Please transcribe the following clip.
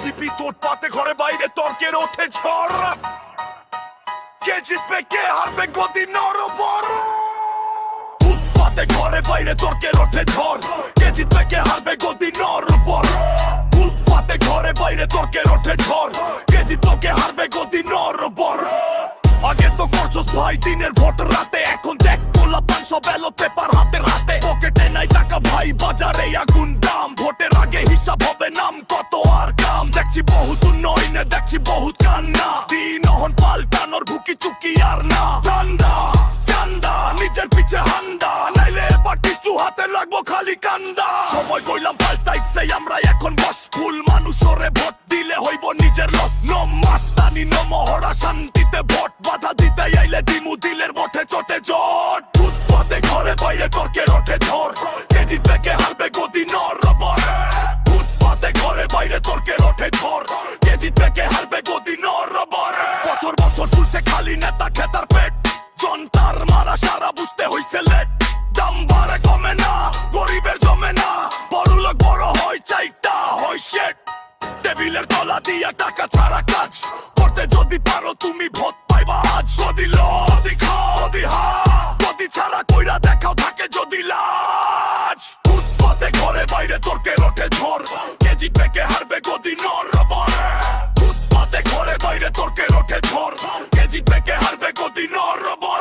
রাজনীতি তোর পাতে ঘরে বাইরে তর্কের ওঠে ঝড়। কে জিতবে কে হারবে গদি নরবর। উৎপাতে ঘরে বাইরে তর্কের ওঠে ঝড়। কে জিতবে কে হারবে গদি নরবর। উৎপাতে ঘরে বাইরে তর্কের ওঠে ঝড়। কে জিতবে কে হারবে গদি নরবর। আগে তো করছস ভাই দিনের ভোট রাতে, এখন দেখ গোলা পান সব ব্যালট পেপার হাতে হাতে। পকেটে নাই টাকা ভাই বাজারে আগুন দাম। ভোটের আগে হিসাব হবে নাম কত আর কাম। দেখছি বহুত উন্নয়নে দেখছি বহুত কান্না। দিন অহন পাল্টানোর ভুকি চুকি আর না। ঠান্ডা ঠান্ডা নিজের পিছে হান্দা, নাইলে এবার কিছু হাতে লাগবো খালি কান্দা। সময় কইলাম পাল্টাইছে আমরা এখন বস। ভুল মানুষরে ভোট দিলে হইব নিজের লস। নো মাস্তানি নো মহড়া শান্তিতে ভোট। বাধা দিতে আইলে দিমু দিলের ভোটে চটে জট। উৎপাতে ঘরে বাইরে তর্কের ওঠে ঝড়। কে জিতবে কে হারবে গদি নরবর। উৎপাতে ঘরে বাইরে তর্কের ওঠে ঝড়। কে জিতবে কে হারবে গদি নরবর। বছর বছর ফুলছে খালি নেতা খেতার পেট। জনতার মারা সারা বুঝতে হইছে লেট। দাম বাড়ে কমে না গরিবের জমে না। বড় লোক বড় হয় চাইটা হয় শেট। টেবিলের তলা দিয়া টাকা ছাড়া কাজ করতে যদি পারো তুমি ভোট পাইবা আজ। যদি লদি খাও দি হা গদি ছাড়া কইরা দেখাও থাকে যদি লাজ। উৎপাতে ঘরে বাইরে তর্কের ওঠে ঝড়। কে জিতবে কে হারবে গদি নরবর। উৎপাতে ঘরে বাইরে তর্কের ওঠে ঝড়। কে জিতবে কে হারবে গদি নরবর।